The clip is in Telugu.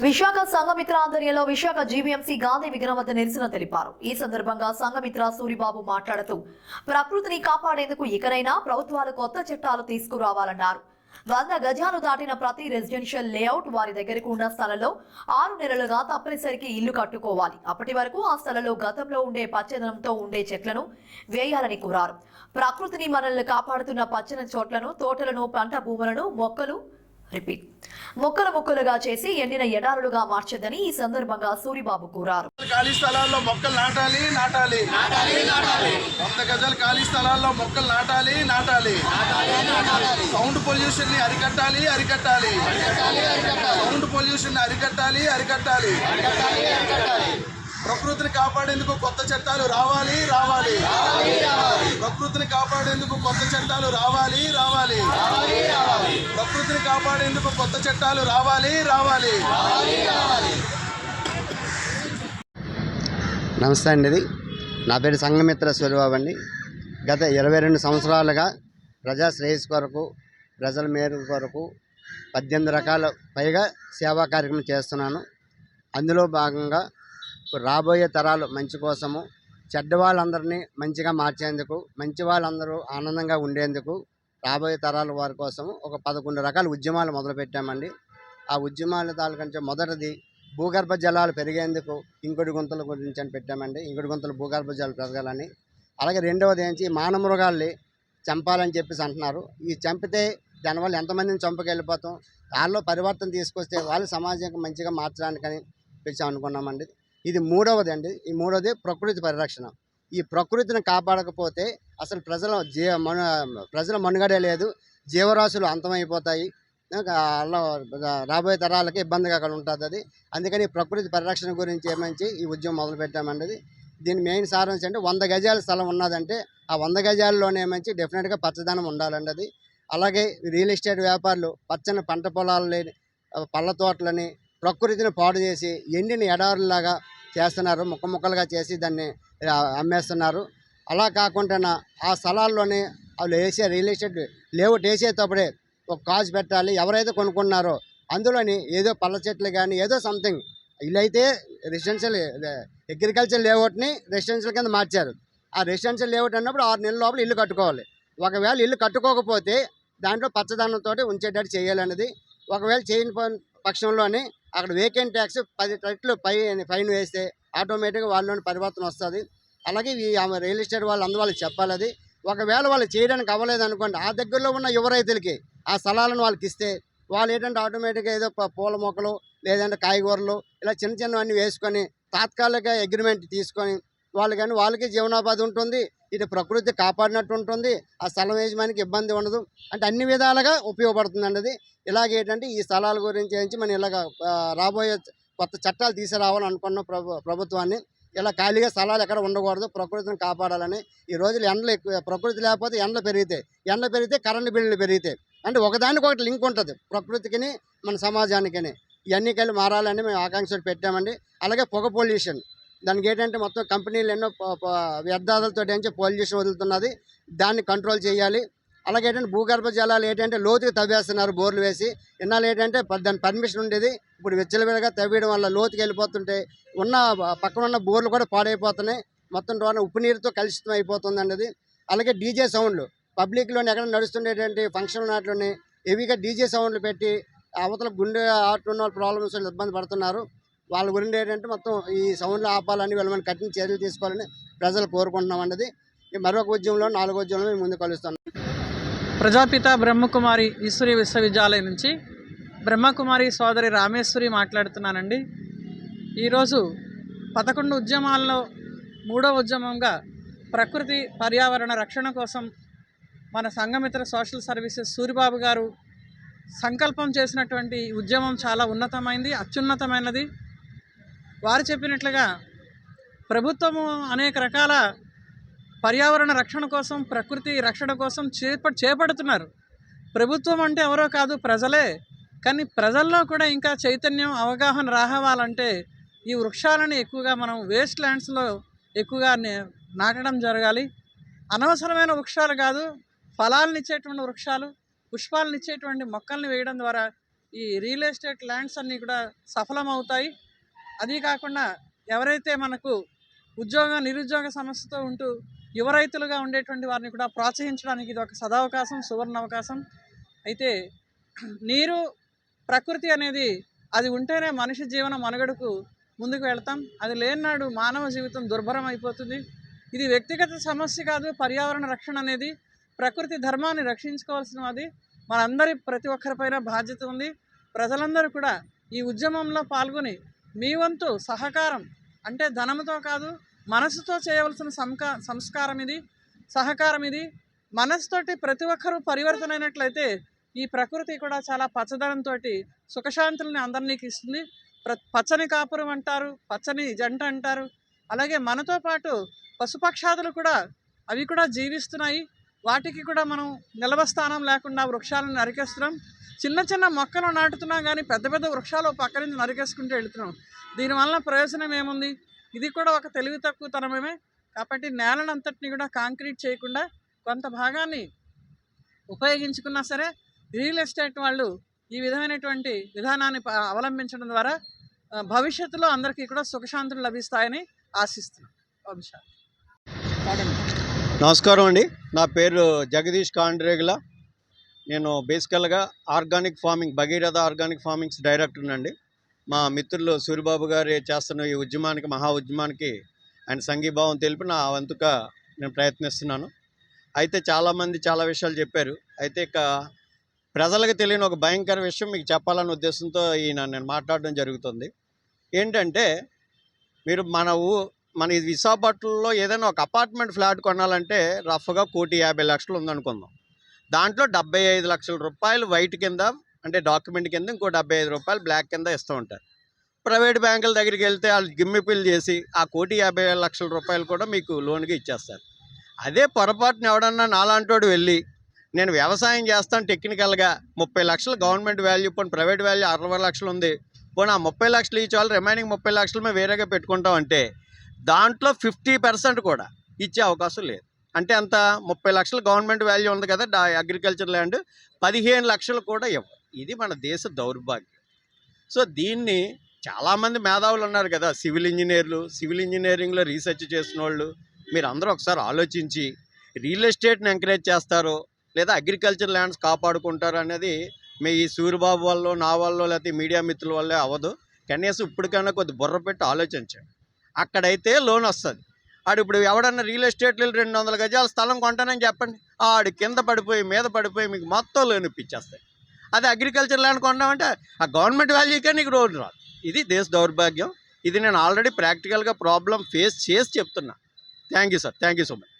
విశాఖ సంఘమిత్ర ఆధ్వర్యంలో విశాఖ జీవీఎంసీ గాంధీ విగ్రహం వద్ద నిరసన తెలిపారు. ఈ సందర్భంగా సంఘమిత్ర సూరిబాబు మాట్లాడుతూ ప్రకృతిని కాపాడేందుకు ఇకనైనా ప్రభుత్వాలు కొత్త చట్టాలు తీసుకురావాలన్నారు. 100 గజాలు దాటిన ప్రతి రెసిడెన్షియల్ లేఅవుట్ వారి దగ్గరకు ఉన్న స్థలంలో 6 నెలలుగా తప్పనిసరికి ఇల్లు కట్టుకోవాలి. అప్పటి వరకు ఆ స్థలంలో గతంలో ఉండే పచ్చదనంతో ఉండే చెట్లను వేయాలని కోరారు. ప్రకృతిని మనల్ని కాపాడుతున్న పచ్చని చోట్లను, తోటలను, పంట భూములను మొక్కలుగా చేసి ఎండిన ఎడారులుగా మార్చదని ఈ సందర్భంగా సూరిబాబు కోరారు. ఖాళీ స్థలాల్లో మొక్కలు నాటాలి. 100 గజాల ఖాళీ స్థలాల్లో మొక్కలు నాటాలి. సౌండ్ పొల్యూషన్ ని అరికట్టాలి. సౌండ్ పొల్యూషన్ ని అరికట్టాలి. ప్రకృతిని కాపాడేందుకు కొత్త చట్టాలు రావాలి. ప్రకృతిని కాపాడేందుకు కొత్త చట్టాలు రావాలి. ప్రకృతిని కాపాడేందుకు కొత్త చట్టాలు రావాలి. నమస్తే అండి. నా పేరు సంఘమిత్ర సూరిబాబు అండి. గత 22 సంవత్సరాలుగా ప్రజా శ్రేయస్సు కొరకు, ప్రజల మేలు కొరకు 18 రకాల పైగా సేవా కార్యక్రమం చేస్తున్నాను. అందులో భాగంగా రాబోయే తరాలు మంచి కోసము, చెడ్డ వాళ్ళందరినీ మంచిగా మార్చేందుకు, మంచి వాళ్ళందరూ ఆనందంగా ఉండేందుకు, రాబోయే తరాల వారి కోసము ఒక 11 రకాల ఉద్యమాలు మొదలుపెట్టామండి. ఆ ఉద్యమాల తాలూకంటే మొదటిది భూగర్భ జలాలు పెరిగేందుకు ఇంకుడు గుంతల గురించి అని పెట్టామండి. ఇంకుడు గుంతలు భూగర్భ జలాలు పెరగాలని. అలాగే రెండవది ఏంటి, మానవ మృగాల్ని చంపాలని చెప్పేసి అంటున్నారు. ఈ చంపితే దానివల్ల ఎంతమందిని చంపకెళ్ళిపోతాం, వాళ్ళలో పరివర్తన తీసుకొస్తే వాళ్ళు సమాజానికి మంచిగా మార్చడానికని పెంచాం అనుకున్నామండి. ఇది మూడవది అండి. ఈ మూడవది ప్రకృతి పరిరక్షణ. ఈ ప్రకృతిని కాపాడకపోతే అసలు ప్రజల మనుగడే లేదు. జీవరాశులు అంతమైపోతాయి. రాబోయే తరాలకి ఇబ్బందిగా అక్కడ ఉంటుంది అది. అందుకని ప్రకృతి పరిరక్షణ గురించి ఏమంచి ఈ ఉద్యమం మొదలుపెట్టామండి. దీని మెయిన్ సారాంశం అంటే 100 గజాల స్థలం ఉన్నదంటే ఆ 100 గజాల్లోనే ఏమంచి డెఫినెట్గా పచ్చదనం ఉండాలండి అది. అలాగే రియల్ ఎస్టేట్ వ్యాపారులు పచ్చని పంట పొలాలని, పళ్ళ తోటలని, ప్రకృతిని పాడు చేసి ఎండిన ఎడారులాగా చేస్తున్నారు. ముక్కలుగా చేసి దాన్ని అమ్మేస్తున్నారు. అలా కాకుండా ఆ స్థలాల్లోనే వాళ్ళు వేసే రియల్ ఎస్టేట్ లేఅవుట్ వేసేటప్పుడే ఒక కాజు పెట్టాలి. ఎవరైతే కొనుక్కున్నారో అందులోని ఏదో పళ్ళ చెట్లు కానీ ఏదో సంథింగ్, వీళ్ళైతే రెసిడెన్షియల్ అగ్రికల్చర్ లేఅవుట్ని రెసిడెన్షియల్ కింద మార్చారు. ఆ రెసిడెన్షియల్ లేఅవుట్ అన్నప్పుడు 6 నెలల లోపల ఇల్లు కట్టుకోవాలి. ఒకవేళ ఇల్లు కట్టుకోకపోతే దాంట్లో పచ్చదనంతో ఉంచేటట్టు చేయాలన్నది. ఒకవేళ చేయని పక్షంలోని అక్కడ వేకెంట్ ట్యాక్స్ 10 రెట్లు ఫైన్ వేస్తే ఆటోమేటిక్గా వాళ్ళలోని పరివర్తన వస్తుంది. అలాగే ఈ రియల్ ఎస్టేట్ వాళ్ళకి చెప్పాలి అది. ఒకవేళ వాళ్ళు చేయడానికి అవ్వలేదు అనుకోండి, ఆ దగ్గరలో ఉన్న యువ రైతులకి ఆ స్థలాలను వాళ్ళకి ఇస్తే వాళ్ళు ఏంటంటే ఆటోమేటిక్గా ఏదో పూల మొక్కలు లేదంటే కాయగూరలు ఇలా చిన్నవన్నీ వేసుకొని తాత్కాలిక అగ్రిమెంట్ తీసుకొని వాళ్ళకి జీవనోపాధి ఉంటుంది. ఇటు ప్రకృతి కాపాడినట్టు ఉంటుంది. ఆ స్థలం యజమానికి ఇబ్బంది ఉండదు. అంటే అన్ని విధాలుగా ఉపయోగపడుతుందండి అది. ఇలాగేంటంటే ఈ స్థలాల గురించి మనం ఇలాగ రాబోయే కొత్త చట్టాలు తీసుకురావాలని అనుకున్న ప్రభుత్వాన్ని. ఇలా ఖాళీగా స్థలాలు ఎక్కడ ఉండకూడదు, ప్రకృతిని కాపాడాలని. ఈ రోజులు ఎండలు ఎక్కువ, ప్రకృతి లేకపోతే ఎండలు పెరిగితే కరెంటు బిల్లులు పెరిగితే, అంటే ఒకదానికి ఒకటి లింక్ ఉంటుంది ప్రకృతికిని మన సమాజానికిని. ఇవన్నీ కలిసి మారాలని మేము ఆకాంక్షలు పెట్టామండి. అలాగే పొగ పొల్యూషన్, దానికి ఏంటంటే మొత్తం కంపెనీలు ఎన్నో వ్యర్థాలతో పొల్యూషన్ వదులుతున్నది, దాన్ని కంట్రోల్ చేయాలి. అలాగే ఏంటంటే భూగర్భ జలాలు ఏంటంటే లోతుకి తవ్వేస్తున్నారు బోర్లు వేసి. ఇన్నాళ్ళు ఏంటంటే దాని పర్మిషన్ ఉండేది, ఇప్పుడు విచ్చలవిడిగా తవ్వేయడం వల్ల లోతుకి వెళ్ళిపోతుంటే పక్కన ఉన్న బోర్లు కూడా పాడైపోతున్నాయి. మొత్తం ఉప్పు నీరుతో కలుషితం అయిపోతుందండి అది. అలాగే డీజే సౌండ్లు పబ్లిక్లోని ఎక్కడ నడుస్తుండేటువంటి ఫంక్షన్ నాట్లోని హెవీగా డీజే సౌండ్లు పెట్టి అవతల గుండె హార్ట్ ఉన్న వాళ్ళు ప్రాబ్లమ్స్ ఇబ్బంది పడుతున్నారు. వాళ్ళ గురించి ఏంటంటే మొత్తం ఈ సౌండ్లు ఆపాలని వీళ్ళని కఠిన చర్యలు తీసుకోవాలని ప్రజలు కోరుకుంటున్నాం అన్నది. మరొక ఉద్యమంలో 4వ ఉద్యమంలో మేము ముందుకు కలుస్తున్నాం. ప్రజాపిత బ్రహ్మకుమారి ఈశ్వరి విశ్వవిద్యాలయం నుంచి బ్రహ్మకుమారి సోదరి రామేశ్వరి మాట్లాడుతున్నానండి. ఈరోజు 11 ఉద్యమాల్లో 3వ ఉద్యమంగా ప్రకృతి పర్యావరణ రక్షణ కోసం మన సంఘమిత్ర సోషల్ సర్వీసెస్ సూరిబాబు గారు సంకల్పం చేసినటువంటి ఉద్యమం చాలా ఉన్నతమైనది, అత్యున్నతమైనది. వారు చెప్పినట్లుగా ప్రభుత్వము అనేక రకాల పర్యావరణ రక్షణ కోసం, ప్రకృతి రక్షణ కోసం చేపడుతున్నారు. ప్రభుత్వం అంటే ఎవరో కాదు, ప్రజలే. కానీ ప్రజల్లో కూడా ఇంకా చైతన్యం, అవగాహన రావాలంటే ఈ వృక్షాలను ఎక్కువగా మనం వేస్ట్ ల్యాండ్స్లో ఎక్కువగా నాటడం జరగాలి. అనవసరమైన వృక్షాలు కాదు, ఫలాలను ఇచ్చేటువంటి వృక్షాలు, పుష్పాలను ఇచ్చేటువంటి మొక్కల్ని వేయడం ద్వారా ఈ రియల్ ఎస్టేట్ ల్యాండ్స్ అన్నీ కూడా సఫలమవుతాయి. అదీ కాకుండా ఎవరైతే మనకు నిరుద్యోగ సమస్యతో ఉంటూ యువ రైతులుగా ఉండేటువంటి వారిని కూడా ప్రోత్సహించడానికి ఇది ఒక సదవకాశం, సువర్ణ అవకాశం. అయితే నీరు, ప్రకృతి అనేది అది ఉంటేనే మనిషి జీవన మనుగడకు ముందుకు వెళ్తాం. అది లేనినాడు మానవ జీవితం దుర్భరం అయిపోతుంది. ఇది వ్యక్తిగత సమస్య కాదు. పర్యావరణ రక్షణ అనేది ప్రకృతి ధర్మాన్ని రక్షించుకోవాల్సినది మనందరి ప్రతి ఒక్కరిపైన బాధ్యత ఉంది. ప్రజలందరూ కూడా ఈ ఉద్యమంలో పాల్గొని మీ వంతు సహకారం, అంటే ధనంతో కాదు మనసుతో చేయవలసిన సహకారం ఇది. మనసుతోటి ప్రతి ఒక్కరూ పరివర్తన అయినట్లయితే ఈ ప్రకృతి కూడా చాలా పచ్చదనంతో సుఖశాంతుల్ని అందరికీ ఇస్తుంది. పచ్చని కాపురం అంటారు, పచ్చని జంట అంటారు. అలాగే మనతో పాటు పశుపక్షాదులు కూడా అవి కూడా జీవిస్తున్నాయి. వాటికి కూడా మనం నిలవ స్థానం లేకుండా వృక్షాలను నరికేస్తున్నాం. చిన్న చిన్న మొక్కలు నాటుతున్నాం కానీ పెద్ద పెద్ద వృక్షాలు పక్క నుంచి నరికేసుకుంటూ వెళుతున్నాం. దీనివల్ల ప్రయోజనం ఏముంది? ఇది కూడా ఒక తెలివి తక్కువతనమే. కాబట్టి నేలనంతటిని కూడా కాంక్రీట్ చేయకుండా కొంత భాగాన్ని ఉపయోగించుకున్నా సరే రియల్ ఎస్టేట్ వాళ్ళు ఈ విధమైనటువంటి విధానాన్ని అవలంబించడం ద్వారా భవిష్యత్తులో అందరికీ కూడా సుఖశాంతులు లభిస్తాయని ఆశిస్తున్నాం. నమస్కారం అండి. నా పేరు జగదీష్ కాండ్రేగుల. నేను బేసికల్గా organic farming, Bhagiratha organic farmings director అండి. మా మిత్రులు సూరిబాబు గారు చేస్తున్న ఈ ఉద్యమానికి, మహా ఉద్యమానికి ఆయన సంఘీభావం తెలిపి నా వంతుగా నేను ప్రయత్నిస్తున్నాను. అయితే చాలామంది చాలా విషయాలు చెప్పారు. అయితే ఇక ప్రజలకు తెలియని ఒక భయంకర విషయం మీకు చెప్పాలనే ఉద్దేశంతో నేను మాట్లాడడం జరుగుతుంది. ఏంటంటే మీరు మన ఈ విశాఖపట్నంలో ఏదైనా ఒక అపార్ట్మెంట్ ఫ్లాట్ కొనాలంటే రఫ్గా 1,50,00,000 ఉందనుకుందాం. దాంట్లో 75 లక్షల రూపాయలు వైట్ కింద, అంటే డాక్యుమెంట్ కింద, ఇంకో 75 రూపాయలు బ్లాక్ కింద ఇస్తూ ఉంటారు. ప్రైవేట్ బ్యాంకుల దగ్గరికి వెళ్తే వాళ్ళు గిమ్మిపిల్ చేసి ఆ 1,50,00,000 రూపాయలు కూడా మీకు లోన్గా ఇచ్చేస్తారు. అదే పొరపాటున ఎవడన్నా నాలాంటోడు వెళ్ళి నేను వ్యవసాయం చేస్తాను టెక్నికల్గా 30 లక్షలు గవర్నమెంట్ వాల్యూ, పోనీ ప్రైవేట్ వాల్యూ 60 లక్షలు ఉంది, పోనీ ఆ 30 లక్షలు ఇచ్చే వాళ్ళు రిమైనింగ్ 30 లక్షలు మేము వేరేగా పెట్టుకుంటాం అంటే దాంట్లో 50% కూడా ఇచ్చే అవకాశం లేదు. అంటే అంత 30 లక్షలు గవర్నమెంట్ వాల్యూ ఉంది కదా అగ్రికల్చర్ ల్యాండ్, 15 లక్షలు కూడా ఇవ్వరు. ఇది మన దేశ దౌర్భాగ్యం. సో దీన్ని చాలామంది మేధావులు ఉన్నారు కదా, సివిల్ ఇంజనీరింగ్లో రీసెర్చ్ చేసిన వాళ్ళు, మీరు అందరూ ఒకసారి ఆలోచించి రియల్ ఎస్టేట్ని ఎంకరేజ్ చేస్తారో లేదా అగ్రికల్చర్ ల్యాండ్స్ కాపాడుకుంటారో అనేది మీ ఈ సూరిబాబు వల్ల, నా వల్ల, లేకపోతే మీడియా మిత్రుల వల్లే అవ్వదు. కనీసం ఇప్పటికైనా కొద్ది బుర్ర పెట్టి ఆలోచించండి. అక్కడైతే లోన్ వస్తుంది. ఇప్పుడు ఎవడన్నా రియల్ ఎస్టేట్లో 200 గజాల స్థలం కొంటానని చెప్పండి, ఆడు కింద పడిపోయి మీద పడిపోయి మీకు మొత్తం లోన్ ఇప్పించేస్తాయి. అదే అగ్రికల్చర్ ల్యాండ్ కొంటామంటే ఆ గవర్నమెంట్ వాల్యూకే నీకు లోన్ రాదు. ఇది దేశ దౌర్భాగ్యం. ఇది నేను ఆల్రెడీ ప్రాక్టికల్గా ప్రాబ్లం ఫేస్ చేసి చెప్తున్నా. Thank you sir, thank you so much.